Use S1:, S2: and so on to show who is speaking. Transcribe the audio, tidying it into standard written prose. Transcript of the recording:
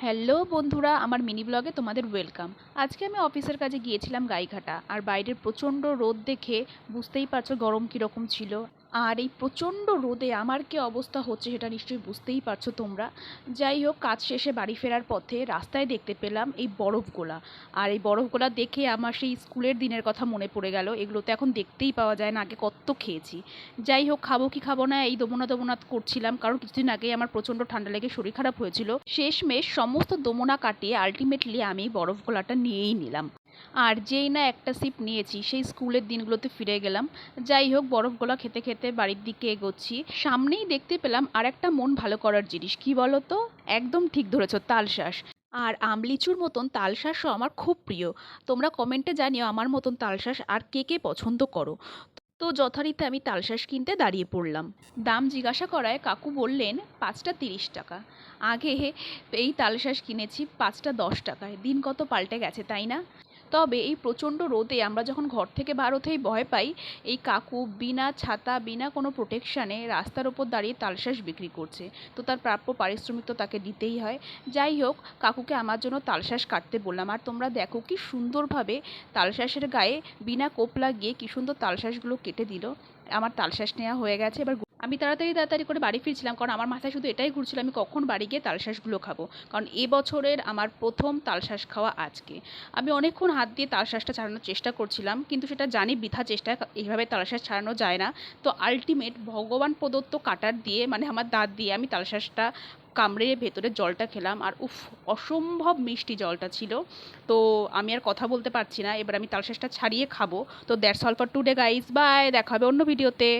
S1: Hello বন্ধুরা, আমার mini ব্লগে তোমাদের ওয়েলকাম। আজকে আমি অফিসের কাজে গিয়েছিলাম গাইঘাটা, আর বাইরের প্রচণ্ড রোদ দেখে বুঝতেই পারছো গরম কীরকম ছিল। আর এই প্রচণ্ড রোদে আমার কী অবস্থা হচ্ছে সেটা নিশ্চয়ই বুঝতেই পারছো তোমরা। যাই হোক, কাজ শেষে বাড়ি ফেরার পথে রাস্তায় দেখতে পেলাম এই বরফগোলা। আর এই বরফগোলা দেখে আমার সেই স্কুলের দিনের কথা মনে পড়ে গেল। এগুলো তো এখন দেখতেই পাওয়া যায় না, আগে কত খেয়েছি। যাই হোক, খাবো কি খাবো না এই দোমনা করছিলাম, কারণ কিছুদিন আগেই আমার প্রচণ্ড ঠান্ডা লেগে শরীর খারাপ হয়েছিল। শেষমেশ সমস্ত দোমনা কাটিয়ে আলটিমেটলি আমি বরফগোলাটা নিয়েই নিলাম। আর যেই না একটা সিপ নিয়েছি, সেই স্কুলের দিনগুলোতে ফিরে গেলাম। যাই হোক, বরফগোলা খেতে খেতে বাড়ির দিকে এগোচ্ছি। সামনেই দেখতে পেলাম আর একটা মন ভালো করার জিনিস, কি বলো তো? একদম ঠিক ধরেছ, তালশাঁস। আর আমলিচুর মতন তালশাঁসও আমার খুব প্রিয়। তোমরা কমেন্টে জানিও আমার মতন তালশাঁস আর কে কে পছন্দ করো। তো যথারীতি আমি তালশাঁস কিনতে দাঁড়িয়ে পড়লাম। দাম জিজ্ঞাসা করায় কাকু বললেন 5টা 30 টাকা। আগে এই তালশাঁস কিনেছি 5টা 10 টাকায়। দিন কত পাল্টে গেছে, তাই না? তবে এই প্রচণ্ড রোদে আমরা যখন ঘর থেকে বার হতেই ভয় পাই, এই কাকু বিনা ছাতা বিনা কোনো প্রোটেকশানে রাস্তার ওপর দাঁড়িয়ে তালশাঁস বিক্রি করছে। তো তার প্রাপ্য পারিশ্রমিক তো তাকে দিতেই হয়। যাই হোক, কাকুকে আমার জন্য তালশাঁস কাটতে বললাম, আর তোমরা দেখো কি সুন্দরভাবে তালশাঁসের গায়ে বিনা কোপ লাগিয়ে কি সুন্দর তালশাঁসগুলো কেটে দিল। আমার তালশাঁস নেওয়া হয়ে গেছে। এবার আমি তাড়াতাড়ি করে বাড়ি ফিরছিলাম, কারণ আমার মাথায় শুধু এটাই ঘুরছিল আমি কখন বাড়ি গিয়ে তালশাঁসগুলো খাবো। কারণ এবছরের আমার প্রথম তালশাঁস খাওয়া আজকে। আমি অনেকক্ষণ হাত দিয়ে তালশাঁসটা ছাড়ানোর চেষ্টা করছিলাম, কিন্তু সেটা জানি বৃথা চেষ্টা, এইভাবে তালশাঁস ছাড়ানো যায় না। তো আলটিমেট ভগবান প্রদত্ত কাটার দিয়ে, মানে আমার দাঁত দিয়ে আমি তালশাঁসটা কামড়ে ভেতরে জলটা খেলাম। আর উফ, অসম্ভব মিষ্টি জলটা ছিল। তো আমি আর কথা বলতে পারছি না, এবার আমি তালশাঁসটা ছাড়িয়ে খাবো। তো that's all for today guys, bye, দেখা হবে অন্য ভিডিওতে।